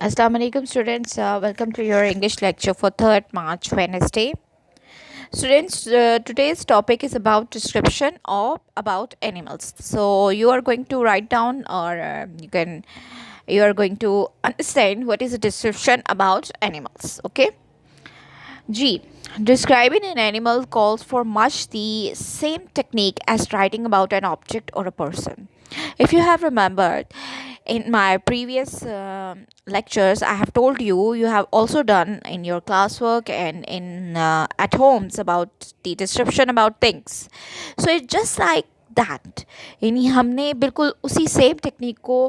Assalamu alaikum students, welcome to your English lecture for 3rd March Wednesday. Students, today's topic is about description of about animals. So you are going to write down or you are going to understand what is a description about animals. Okay. G. Describing an animal calls for much the same technique as writing about an object or a person. If you have remembered, in my previous lectures, I have told you you have also done in your classwork and in at homes about the description about things. So it's just like that. यानी हमने बिल्कुल उसी same technique को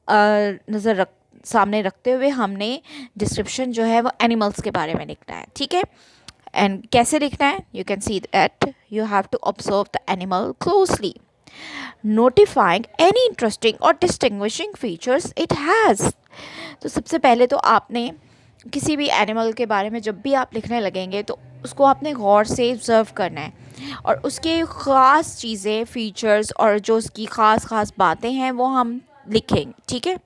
नज़र रख सामने रखते हुए हमने डिस्क्रिप्शन जो है वो एनिमल्स के बारे में लिखना है. ठीक है. एंड कैसे लिखना है? You can see that you have to observe the animal closely, notifying any interesting or distinguishing features it has. तो सबसे पहले तो आपने किसी भी एनिमल के बारे में जब भी आप लिखने लगेंगे तो उसको आपने गौर से ऑब्जर्व करना है और उसके ख़ास चीज़ें, फीचर्स और जो उसकी ख़ास बातें हैं वो हम लिखेंगे. ठीक है.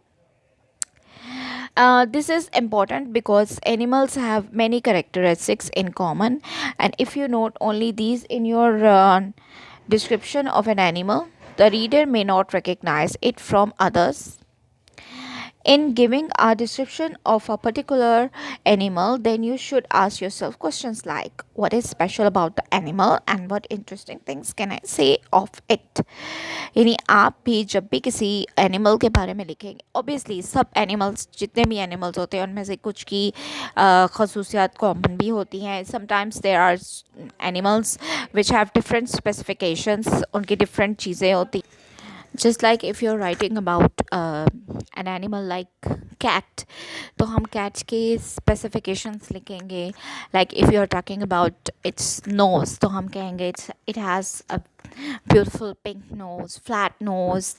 This is important because animals have many characteristics in common, and if you note only these in your description of an animal, the reader may not recognize it from others. In giving a description of a particular animal, then you should ask yourself questions like what is special about the animal and what interesting things can I say of it. यानी आप भी जब भी किसी animal के बारे में लिखेंगे, ऑब्वियसली सब एनिमल्स जितने भी एनिमल्स होते हैं उनमें से कुछ की खसूसियात कॉमन भी होती हैं. Sometimes there are animals which have different specifications, उनकी डिफरेंट चीज़ें होती. just like if you're writing about an animal like cat, तो हम cat के specifications लिखेंगे. like if you're talking about its nose, तो हम कहेंगे it has a beautiful pink nose, flat nose.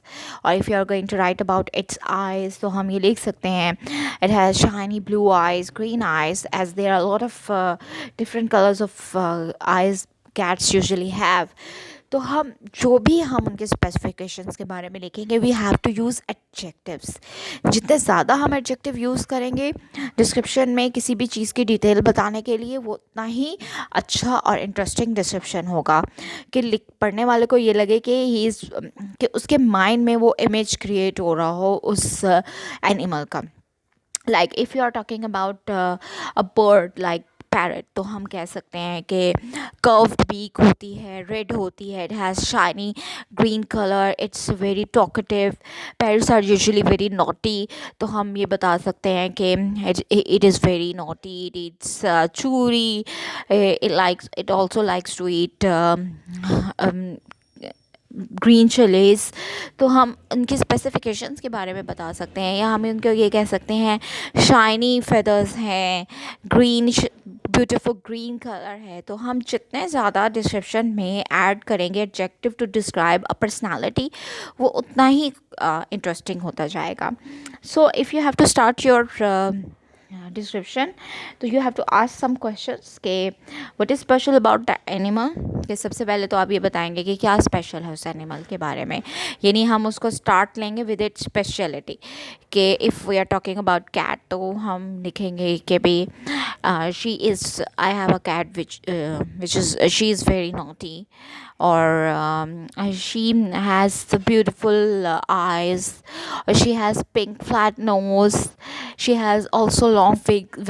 or if you're going to write about its eyes, तो हम ये लिख सकते हैं it has shiny blue eyes, green eyes, as there are a lot of different colors of eyes cats usually have. तो हम जो भी हम उनके स्पेसिफिकेशंस के बारे में लिखेंगे we have to use adjectives. जितने ज़्यादा हम एडजेक्टिव यूज़ करेंगे डिस्क्रिप्शन में किसी भी चीज़ की डिटेल बताने के लिए, वो उतना ही अच्छा और इंटरेस्टिंग डिस्क्रिप्शन होगा कि पढ़ने वाले को ये लगे कि कि उसके माइंड में वो इमेज क्रिएट हो रहा हो उस एनिमल का. like if you are talking about a bird like parrot, तो हम कह सकते हैं कि कर्व्ड बीक होती है, रेड होती है, it has shiny green colour, it's very talkative. Parrots are usually very naughty, तो हम ये बता सकते हैं कि it is very naughty, it it's cheery, it also likes to eat green chillies. तो हम उनकी स्पेसिफिकेशंस के बारे में बता सकते हैं, या हम उनको ये कह सकते हैं शाइनी फेदर्स हैं, ग्रीन ब्यूटीफुल ग्रीन कलर है. तो हम जितने ज़्यादा डिस्क्रिप्शन में ऐड करेंगे adjective to describe a personality, वो उतना ही इंटरेस्टिंग होता जाएगा. So if you have to start your description, तो you have to ask some questions के what is special about the animal. कि सबसे पहले तो आप ये बताएंगे कि क्या स्पेशल है उस एनिमल के बारे में, यानी हम उसको स्टार्ट लेंगे विद इट्स स्पेशलिटी. कि if we are talking about cat, तो हम लिखेंगे कि भाई she is I have a cat which is she is very naughty, or she has the beautiful eyes, or she has pink flat nose, she has also long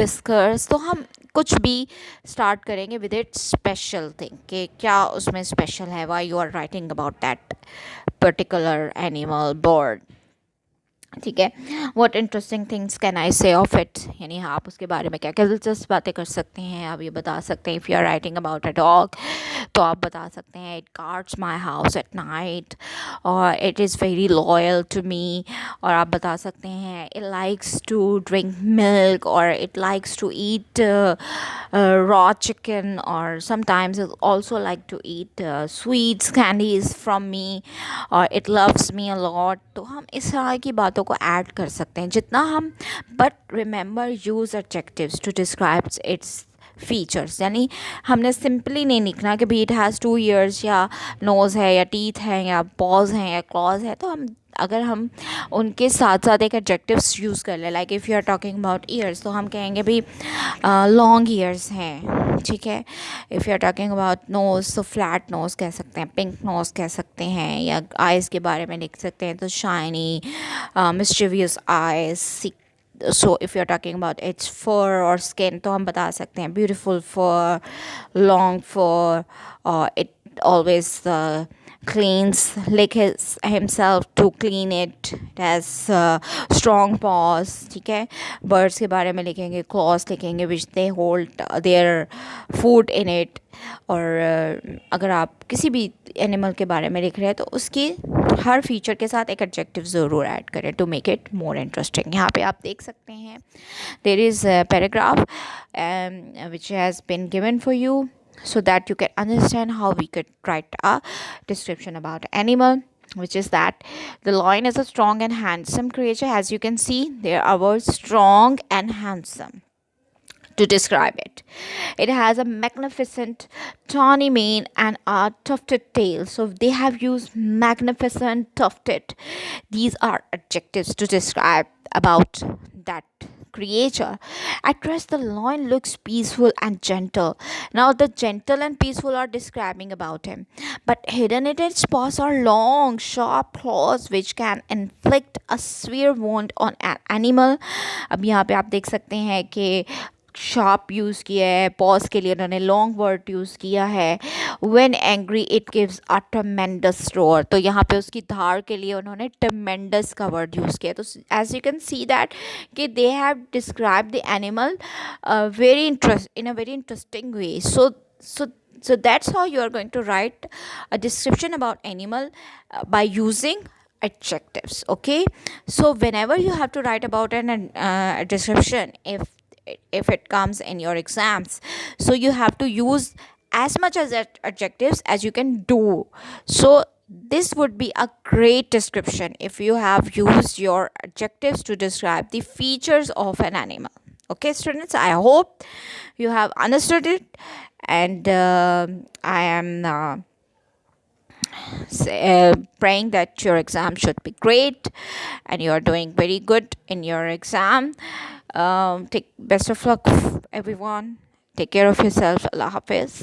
whiskers. तो हम कुछ भी start करेंगे विद इट स्पेशल थिंग कि क्या उसमें special है, why you are writing about that particular animal bird. ठीक है. What interesting things can I say of it, यानी आप उसके बारे में क्या क्या दिलचस्प बातें कर सकते हैं, आप ये बता सकते हैं. If you are writing about a dog, तो आप बता सकते हैं it guards my house at night, और it is very loyal to me. और आप बता सकते हैं it likes to drink milk, और it likes to eat raw chicken, or sometimes it also like to eat sweets, candies from me, or it loves me a lot. तो हम इस तरह की बातों को ऐड कर सकते हैं जितना हम. But remember use adjectives to describe its features. यानी हमने सिंपली नहीं लिखना कि भाई इट हैज़ 2 ईयर्स, या नोज़ है, या टीथ है, या पॉज हैं, या क्लॉज है. तो हम अगर हम उनके साथ साथ एक एडजेक्टिव्स यूज़ कर ले, like if you are talking about ears तो हम कहेंगे भी लॉन्ग ईयर्स हैं, ठीक है। If you are talking about nose तो फ्लैट नोज़ कह सकते हैं, पिंक नोज़ कह सकते हैं, या आइज़ के बारे में लिख सकते हैं तो shiny mischievous eyes. So if you are talking about its fur और स्किन तो हम बता सकते हैं beautiful fur, long fur, it always cleans lick himself to clean it. It has strong paws, ठीक है। birds के बारे में लिखेंगे claws लिखेंगे which they hold their food in it। और अगर आप किसी भी एनिमल के बारे में लिख रहे हैं तो उसकी हर फीचर के साथ एक एडजेक्टिव ज़रूर ऐड करें to make it more interesting. यहाँ पे आप देख सकते हैं there is paragraph which has been given for you so that you can understand how we could write a description about animal, which is that the lion is a strong and handsome creature. As you can see, there are words strong and handsome to describe it. It has a magnificent tawny mane and a tufted tail. So they have used magnificent, tufted. These are adjectives to describe about that creature. At first, the lion looks peaceful and gentle. Now, the gentle and peaceful are describing about him. But hidden in its paws are long, sharp claws which can inflict a severe wound on an animal. अब यहाँ पे आप देख सकते हैं कि sharp use किया है, पॉज के लिए उन्होंने लॉन्ग वर्ड यूज़ किया है। When angry it gives a tremendous roar, तो यहाँ पे उसकी धार के लिए उन्होंने ट्रमेंडस का वर्ड यूज़ किया। तो as you can see that कि they have describe the animal very in a very interesting way. So that's how you are going to write a description about animal by using adjectives. Okay, so whenever you have to write about an description, if it comes in your exams, so you have to use as much as adjectives as you can do. So this would be a great description if you have used your adjectives to describe the features of an animal. Okay, students, I hope you have understood it, and I am praying that your exam should be great and you are doing very good in your exam. Take best of luck, everyone. Take care of yourself. Allah Hafiz.